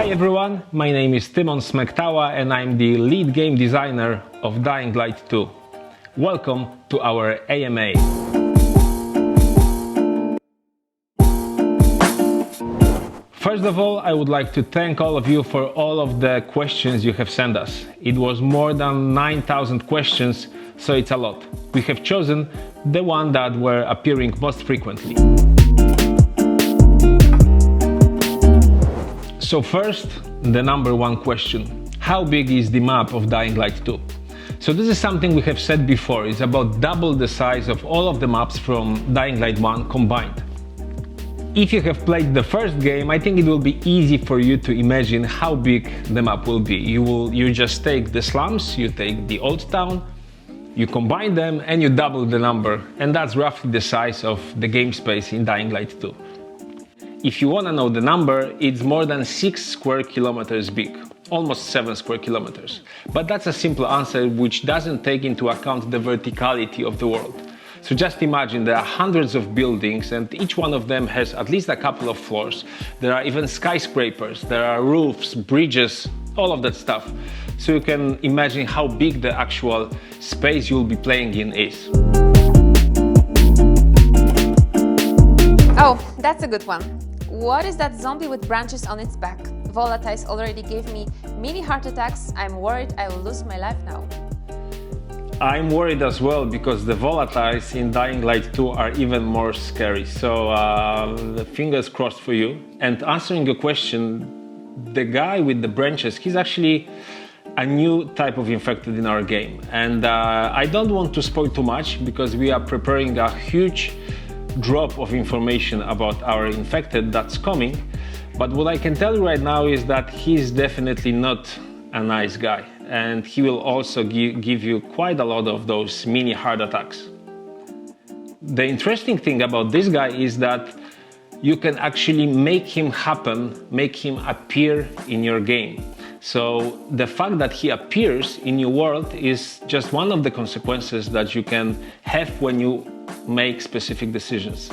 Hi everyone, my name is Tymon Smektała and I'm the lead game designer of Dying Light 2. Welcome to our AMA. First of all, I would like to thank all of you for all of the questions you have sent us. It was more than 9,000 questions, so it's a lot. We have chosen the one that were appearing most frequently. So first, the number one question. How big is the map of Dying Light 2? So this is something we have said before. It's about double the size of all of the maps from Dying Light 1 combined. If you have played the first game, I think it will be easy for you to imagine how big the map will be. You just take the slums, you take the old town, you combine them and you double the number, and that's roughly the size of the game space in Dying Light 2. If you want to know the number, it's more than 6 square kilometers big, almost 7 square kilometers. But that's a simple answer which doesn't take into account the verticality of the world. So just imagine there are hundreds of buildings and each one of them has at least a couple of floors. There are even skyscrapers, there are roofs, bridges, all of that stuff. So you can imagine how big the actual space you'll be playing in is. Oh, that's a good one. What is that zombie with branches on its back? Volatiles already gave me mini heart attacks. I'm worried I will lose my life now. I'm worried as well because the volatiles in Dying Light 2 are even more scary. So the fingers crossed for you. And answering your question, the guy with the branches, he's actually a new type of infected in our game. And I don't want to spoil too much because we are preparing a huge drop of information about our infected that's coming. But what I can tell you right now is that he's definitely not a nice guy. And he will also give you quite a lot of those mini heart attacks. The interesting thing about this guy is that you can actually make him happen, make him appear in your game. So the fact that he appears in your world is just one of the consequences that you can have when you make specific decisions.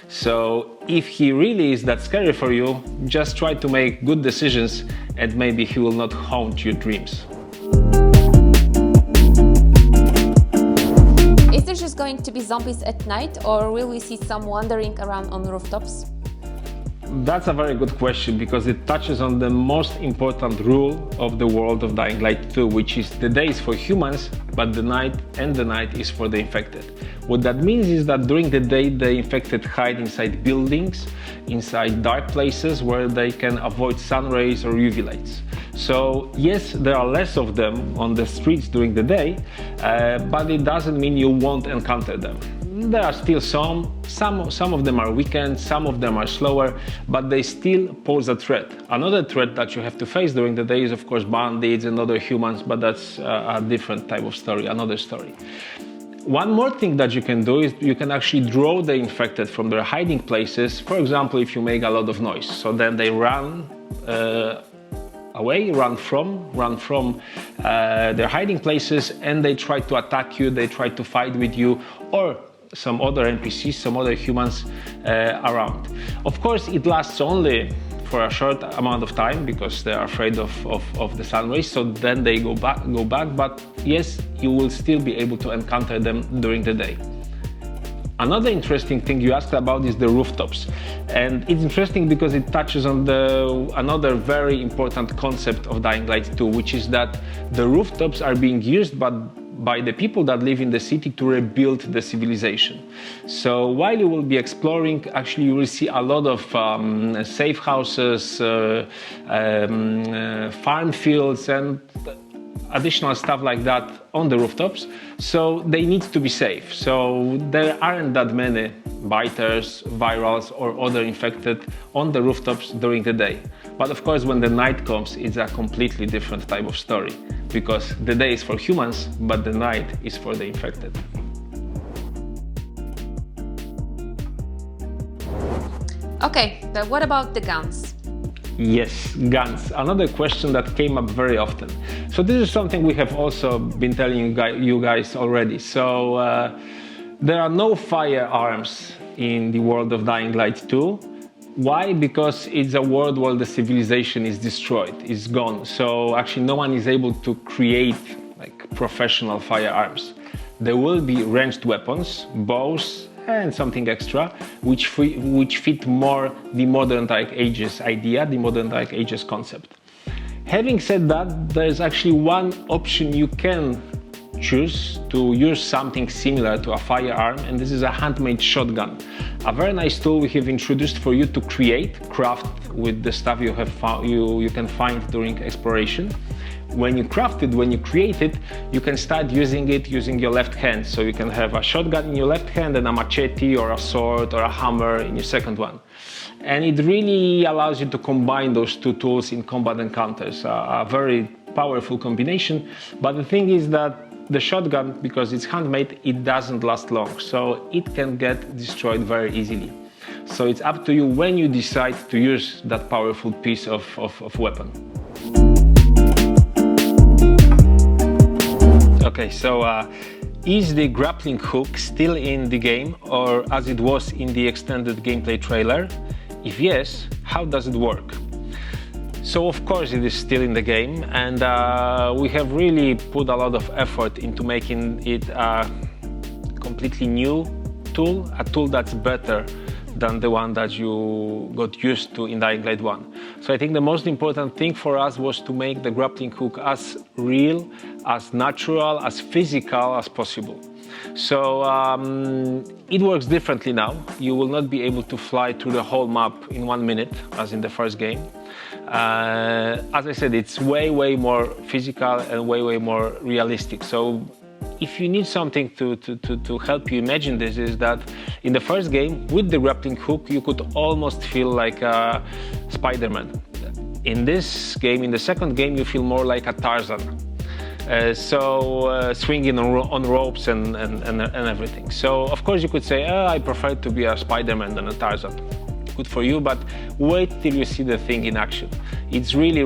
So if he really is that scary for you, just try to make good decisions and maybe he will not haunt your dreams. Is there just going to be zombies at night or will we see some wandering around on rooftops? That's a very good question because it touches on the most important rule of the world of Dying Light 2, which is the day is for humans, but the night is for the infected. What that means is that during the day, the infected hide inside buildings, inside dark places where they can avoid sun rays or UV lights. So yes, there are less of them on the streets during the day, but it doesn't mean you won't encounter them. There are still some of them are weakened, some of them are slower, but they still pose a threat. Another threat that you have to face during the day is of course bandits and other humans, but that's a different type of story, another story. One more thing that you can do is you can actually draw the infected from their hiding places. For example, if you make a lot of noise, so then they run away, run from their hiding places, and they try to attack you, they try to fight with you, or some other NPCs, some other humans around. Of course, it lasts only for a short amount of time because they are afraid of the sun rays, so then they go back, but yes, you will still be able to encounter them during the day. Another interesting thing you asked about is the rooftops, and it's interesting because it touches on another very important concept of Dying Light 2, which is that the rooftops are being used by the people that live in the city to rebuild the civilization. So while you will be exploring, actually you will see a lot of safe houses, farm fields and additional stuff like that on the rooftops. So they need to be safe. So there aren't that many biters, virals or other infected on the rooftops during the day. But of course when the night comes, it's a completely different type of story because the day is for humans, but the night is for the infected. Okay, but what about the guns? Yes, guns. Another question that came up very often. So this is something we have also been telling you guys already. So there are no firearms in the world of Dying Light 2. Why? Because it's a world where the civilization is destroyed, is gone. So actually no one is able to create like professional firearms. There will be ranged weapons, bows, and something extra, which fit more the modern Dark Ages idea, the modern Dark Ages concept. Having said that, there's actually one option you can choose to use something similar to a firearm, and this is a handmade shotgun. A very nice tool we have introduced for you to craft with the stuff you have found, you can find during exploration. When you craft it, when you create it, you can start using it using your left hand. So you can have a shotgun in your left hand and a machete or a sword or a hammer in your second one. And it really allows you to combine those two tools in combat encounters. A very powerful combination. But the thing is that the shotgun, because it's handmade, it doesn't last long. So it can get destroyed very easily. So it's up to you when you decide to use that powerful piece of weapon. Okay, so is the grappling hook still in the game, or as it was in the extended gameplay trailer? If yes, how does it work? So of course it is still in the game, and we have really put a lot of effort into making it a completely new tool, a tool that's better than the one that you got used to in Dying Light 1. So I think the most important thing for us was to make the grappling hook as real, as natural, as physical as possible. So it works differently now. You will not be able to fly through the whole map in 1 minute, as in the first game. As I said, it's way more physical and way more realistic. So if you need something to help you imagine this, is that in the first game, with the grappling hook, you could almost feel like a Spider-Man. In this game, in the second game, you feel more like a Tarzan. Swinging on ropes and everything. So of course you could say, I prefer to be a Spider-Man than a Tarzan. Good for you, but wait till you see the thing in action. It's really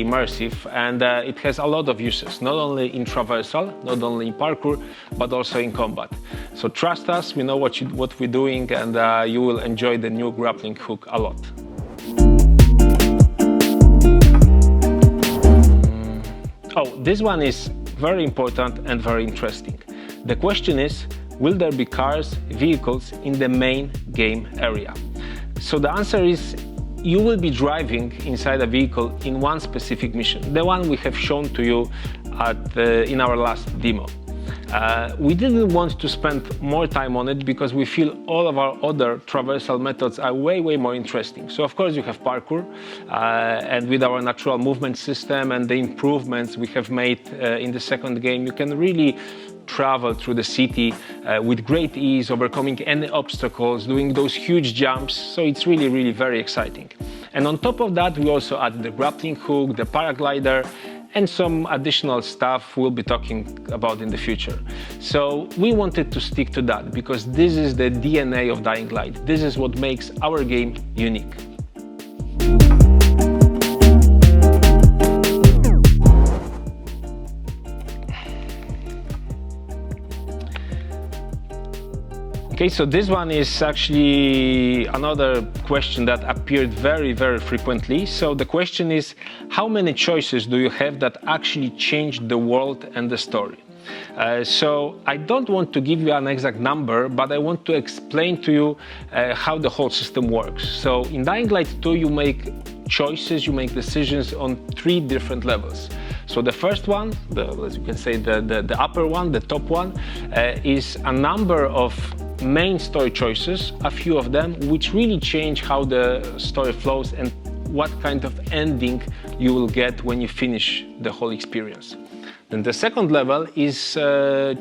immersive, and it has a lot of uses, not only in traversal, not only in parkour, but also in combat. So trust us, we know what we're doing, and you will enjoy the new grappling hook a lot. Oh, this one is very important and very interesting. The question is, will there be cars, vehicles in the main game area? So the answer is, you will be driving inside a vehicle in one specific mission, the one we have shown to you in our last demo. We didn't want to spend more time on it because we feel all of our other traversal methods are way more interesting. So of course you have parkour, and with our natural movement system and the improvements we have made in the second game, you can really travel through the city with great ease, overcoming any obstacles, doing those huge jumps. So it's really very exciting. And on top of that, we also added the grappling hook, the paraglider, and some additional stuff we'll be talking about in the future. So we wanted to stick to that because this is the DNA of Dying Light. This is what makes our game unique. Okay, so this one is actually another question that appeared very frequently. So the question is, how many choices do you have that actually change the world and the story? So I don't want to give you an exact number, but I want to explain to you how the whole system works. So in Dying Light 2, you make choices, you make decisions on 3 different levels. So the first one, as you can say, the upper one, the top one, is a number of main story choices, a few of them, which really change how the story flows and what kind of ending you will get when you finish the whole experience. Then the second level is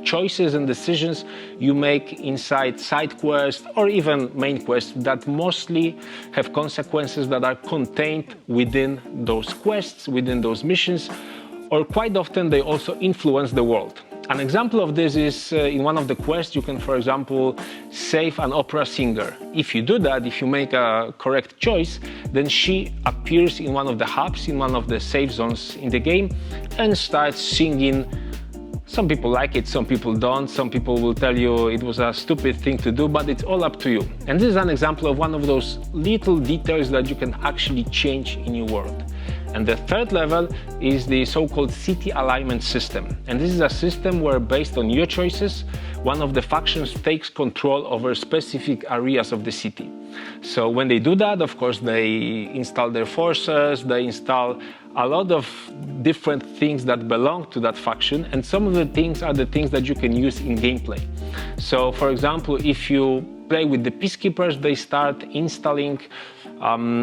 choices and decisions you make inside side quests or even main quests that mostly have consequences that are contained within those quests, within those missions, or quite often they also influence the world. An example of this is in one of the quests you can, for example, save an opera singer. If you do that, if you make a correct choice, then she appears in one of the hubs, in one of the save zones in the game, and starts singing Some people like it, some people don't. Some people will tell you it was a stupid thing to do, but it's all up to you. And this is an example of one of those little details that you can actually change in your world. And the third level is the so-called city alignment system. And this is a system where, based on your choices, one of the factions takes control over specific areas of the city. So when they do that, of course, they install their forces, they install a lot of different things that belong to that faction, and some of the things are the things that you can use in gameplay. So, for example, if you play with the peacekeepers, they start installing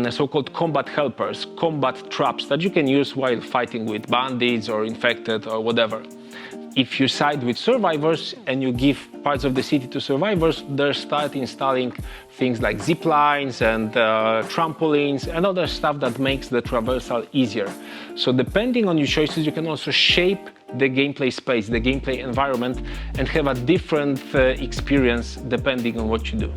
so-called combat helpers, combat traps that you can use while fighting with bandits or infected or whatever. If you side with survivors and you give parts of the city to survivors, they start installing things like zip lines and trampolines and other stuff that makes the traversal easier. So depending on your choices, you can also shape the gameplay space, the gameplay environment, and have a different experience depending on what you do.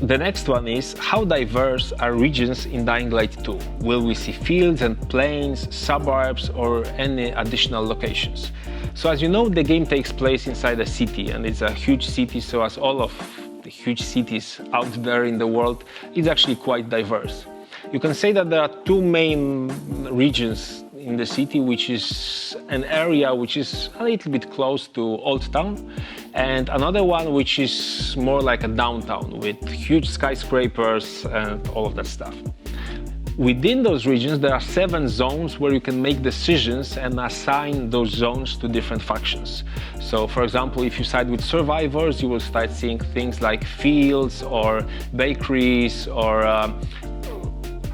The next one is, how diverse are regions in Dying Light 2? Will we see fields and plains, suburbs, or any additional locations? So as you know, the game takes place inside a city, and it's a huge city, so as all of the huge cities out there in the world, it's actually quite diverse. You can say that there are two main regions in the city, which is an area which is a little bit close to Old Town, and another one which is more like a downtown with huge skyscrapers and all of that stuff. Within those regions, there are 7 zones where you can make decisions and assign those zones to different factions. So, for example, if you side with survivors, you will start seeing things like fields or bakeries or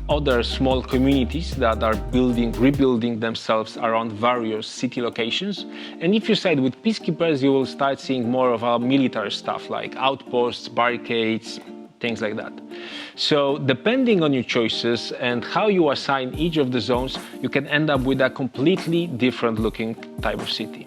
other small communities that are rebuilding themselves around various city locations. And if you side with peacekeepers, you will start seeing more of our military stuff like outposts, barricades, things like that. So depending on your choices and how you assign each of the zones, you can end up with a completely different looking type of city.